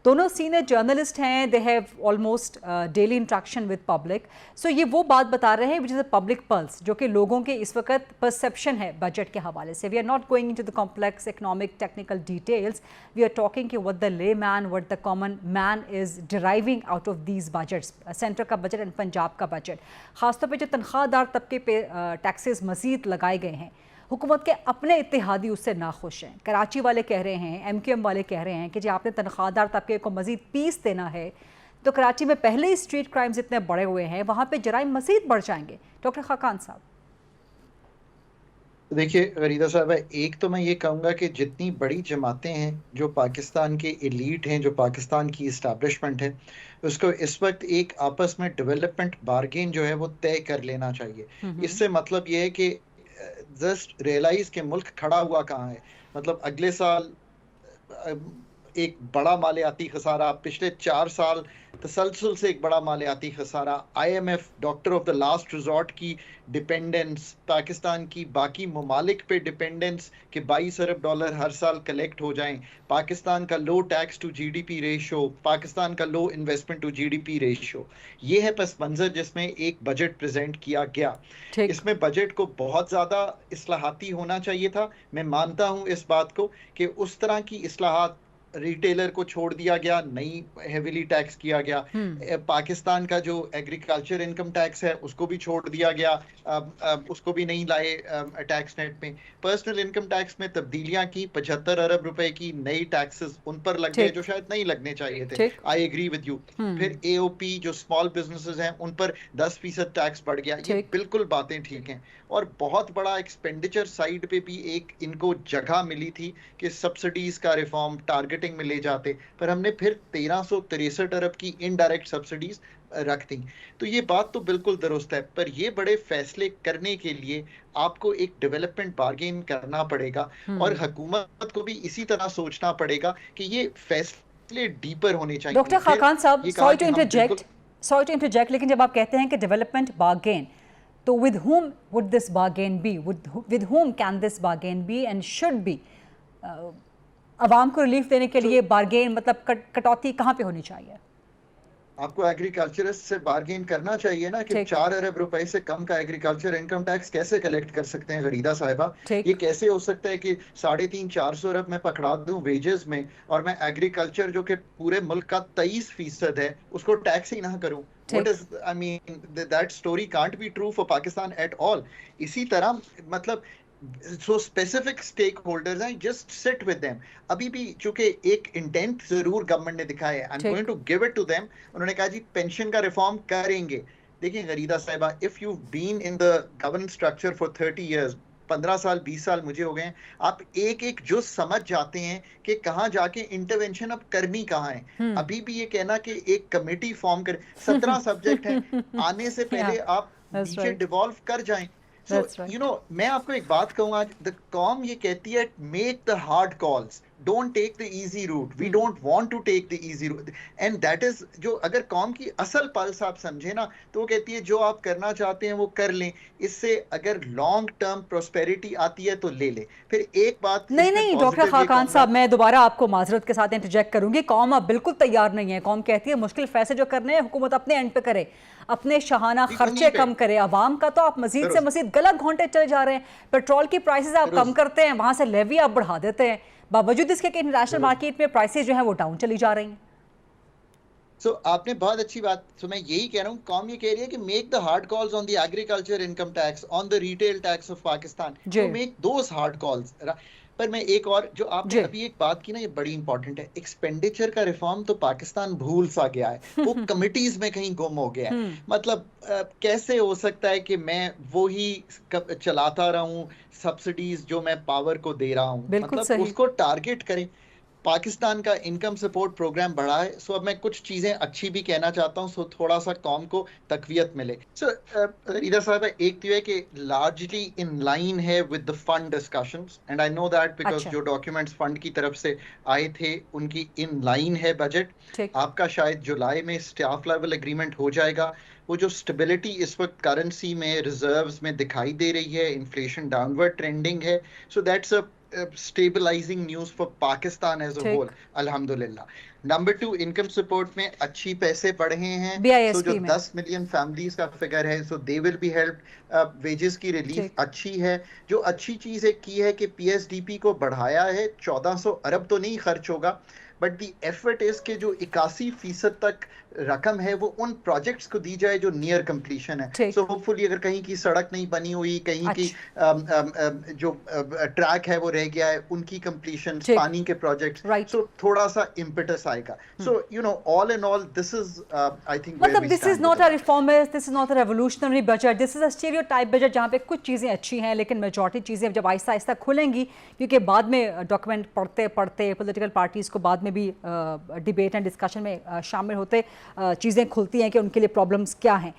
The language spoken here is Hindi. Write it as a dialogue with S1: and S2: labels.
S1: दोनों सीनियर जर्नलिस्ट हैं, they have almost daily interaction with public. So ये वो बात बता रहे हैं which is a public pulse, जो कि लोगों के इस वक्त परसेप्शन है बजट के हवाले से। We are not going into the complex economic technical details, we are talking कि what the layman, what the common man is deriving out of these budgets, center का बजट एंड पंजाब का बजट। खासतौर पर जो तनख्वाहदार तबके पे टैक्सेस मज़ीद लगाए गए हैं, हुकूमत के अपने इत्तेहादी उससे नाखुश हैं। कराची वाले कह रहे हैं, MQM वाले कह रहे हैं कि जी आपने तनख्वाहदार तबके को मज़ीद पीस देना है तो कराची में पहले ही स्ट्रीट क्राइम्स इतने बढ़े हुए हैं, वहाँ पे जराइम मज़ीद बढ़ जाएंगे। डॉक्टर खाकान साहब,
S2: देखिए गरीदा साहब, एक तो मैं ये कहूँगा कि जितनी बड़ी जमातें हैं, जो पाकिस्तान के एलीट हैं, जो पाकिस्तान की इस्टेब्लिशमेंट है, उसको इस वक्त एक आपस में डेवलपमेंट बारगेन जो है वो तय कर लेना चाहिए। इससे मतलब ये है कि जस्ट रियलाइज के मुल्क खड़ा हुआ कहाँ है। मतलब अगले साल एक बड़ा मालियाती खसारा, पिछले 4 साल तसलसल से एक बड़ा मालियाती खसारा, IMF doctor of the last resort की डिपेंडेंस, पाकिस्तान की बाकी ममालिक पे डिपेंडेंस कि 22 अरब डॉलर हर साल कलेक्ट हो जाएं, पाकिस्तान का low tax to GDP ratio, Pakistan का low investment to GDP ratio, ये है पस मंजर जिसमें एक बजट प्रेजेंट किया गया। इसमें बजट को बहुत ज़्यादा इस्लाहाती होना चाहिए था। मैं मानता हूँ इस बात को कि उस तरह की इस्लाहात, रिटेलर को छोड़ दिया गया, नई हेविली टैक्स किया गया, पाकिस्तान का जो एग्रीकल्चर इनकम टैक्स है उसको भी छोड़ दिया गया, उसको भी नहीं लाए टैक्स नेट में। पर्सनल इनकम टैक्स में तब्दीलियां की, 75 अरब रुपए की नई टैक्सेस उन पर लग गए जो शायद नहीं लगने चाहिए थे। I agree with you. फिर AOP जो स्मॉल बिजनेसेस हैं उन पर 10% टैक्स बढ़ गया। ये बिल्कुल बातें ठीक हैं। और बहुत बड़ा एक्सपेंडिचर साइड पे भी एक इनको जगह मिली थी कि सब्सिडीज का रिफॉर्म टारगेटिंग में ले जाते, पर हमने फिर 1363 अरब की इनडायरेक्ट सब्सिडीज रख दी। तो ये बात तो बिल्कुल दुरुस्त है, पर ये बड़े फैसले करने के लिए आपको एक डेवलपमेंट बार्गेन करना पड़ेगा और हुकूमत को भी इसी तरह सोचना पड़ेगा कि ये फैसले डीपर होने चाहिए।
S1: डॉक्टर खाकान साहब, सॉरी टू इंटरजेक्ट, लेकिन जब आप कहते हैं कि डेवलपमेंट बार्गेन, तो with whom would this bargain be? With whom can this bargain be and should be? अवाम को रिलीफ देने के लिए बार्गेन मतलब कटौती कहाँ पे होनी चाहिए?
S2: आपको एग्रीकल्चरिस्ट से बार्गेन करना चाहिए ना कि 4 अरब रुपए से कम का एग्रीकल्चर इनकम टैक्स कैसे कलेक्ट कर सकते हैं गरीदा साहिबा। ये कैसे हो सकता है कि 350-400 अरब मैं पकड़ा दूं वेजेस में और मैं एग्रीकल्चर जो कि पूरे मुल्क का 23% है उसको टैक्स ही ना करूं। What is, I mean, that story can't be true for Pakistan at all. इसी तरह मतलब so specific stakeholders हैं, just sit with them. अभी भी चूंकि एक इंटेंट जरूर गवर्नमेंट ने दिखाया है, I'm going to give it to them. उन्होंने कहा जी पेंशन का रिफॉर्म करेंगे। देखिए गरीदा साहिबा, if you've been in the governance structure for 30 years, 15 साल 20 साल मुझे हो गए, आप एक एक जो समझ जाते हैं कि कहाँ जाके इंटरवेंशन अब करनी कहाँ है। अभी भी ये कहना कि एक कमेटी फॉर्म कर, 17 सब्जेक्ट है, आने से पहले आप नीचे डिवॉल्व कर जाएं। So, you know, मैं आपको एक बात कहूँगा, the कौम ये कहती है make the hard calls, don't take the easy route, we don't want to take the easy route, and that is जो अगर कौम की असल पल्स आप समझे ना, तो वो कहती है जो आप करना चाहते हैं वो कर लें, इससे अगर लॉन्ग टर्म प्रोस्पेरिटी आती है तो ले ले। फिर एक बात
S1: नहीं डॉक्टर खाकान साहब, मैं दोबारा आपको माजरत के साथ इंटरजेक्ट करूंगी। कौम अब बिल्कुल तैयार नहीं है। कौम कहती है मुश्किल फैसले जो करने हैं हुकूमत अपने एंड पे करे, अपने शहाना खर्चे कम करे। अवाम का तो आप मजीद से मजीद गलत घोंटे चले जा रहे हैं। पेट्रोल की प्राइसेस आप कम करते हैं, वहां से लेवी आप बढ़ा देते हैं, बावजूद इसके कि इंटरनेशनल मार्केट में प्राइसेस जो है वो डाउन चली जा रही हैं।
S2: आपने बहुत अच्छी बात, मैं यही कह रहा हूँ, कौम ये कह रही है कि make the hard calls on the agriculture income tax, on the retail tax of Pakistan, to make those hard calls. पर मैं एक और जो आपने अभी एक बात की ना, ये बड़ी इंपॉर्टेंट है। एक्सपेंडिचर का रिफॉर्म तो पाकिस्तान भूल सा गया है, वो कमिटीज में कहीं गुम हो गया है। मतलब कैसे हो सकता है कि मैं वो ही चलाता रहूं सब्सिडीज जो मैं पावर को दे रहा हूं। मतलब उसको टारगेट करें। पाकिस्तान का इनकम सपोर्ट प्रोग्राम बढ़ा है। अब मैं कुछ चीजें अच्छी भी कहना चाहता हूँ, थोड़ा सा कौम को तकवीयत मिले। रीदा साहब, एक तो है कि लार्जली इन लाइन है with the fund discussions, and I know that because जो डॉक्यूमेंट्स फंड की तरफ से आए थे उनकी इन लाइन है बजट। आपका शायद जुलाई में स्टाफ लेवल एग्रीमेंट हो जाएगा। वो जो स्टेबिलिटी इस वक्त करेंसी में, रिजर्व्स में दिखाई दे रही है, इन्फ्लेशन डाउनवर्ड ट्रेंडिंग है, so that's a stabilizing news for Pakistan as a
S1: ठीक
S2: whole, alhamdulillah. Number 2, income support में अच्छी पैसे बढ़े हैं, सो जो
S1: BISP में
S2: 10 मिलियन फैमिलीज का फिगर है, so they will be help, wages की रिलीफ
S1: ठीक
S2: अच्छी है। जो अच्छी चीज एक की है कि पीएसडीपी को बढ़ाया है, 1400 अरब तो नहीं खर्च होगा, बट दी एफर्ट इज के जो 81% तक रकम है वो उन प्रोजेक्ट्स को दी जाए जो नियर कंप्लीशन है।
S1: ठीक
S2: सो होपफुली अगर कहीं की सड़क नहीं बनी हुई, कहीं की
S1: अच्छा
S2: जो ट्रैक है वो रह गया है, उनकी कंप्लीशन,
S1: ठीक
S2: पानी के प्रोजेक्ट्स,
S1: राइट
S2: सो थोड़ा सा इम्पेटस आएगा। So you know, all in all this is I think where
S1: मतलब
S2: we
S1: this is
S2: stand
S1: not
S2: with
S1: a
S2: the
S1: reformist, this is not a revolutionary budget, this is a stereotype budget जहाँ पे कुछ चीज़ें अच्छी हैं लेकिन मेजॉरिटी चीज़ें जब आहिस्ता आहिस्ता खुलेंगी, क्योंकि बाद में डॉक्यूमेंट पढ़ते पढ़ते पॉलिटिकल पार्टीज़ को बाद में भी डिबेट एंड डिस्कशन में शामिल होते चीज़ें खुलती हैं कि उनके लिए प्रॉब्लम्स क्या हैं।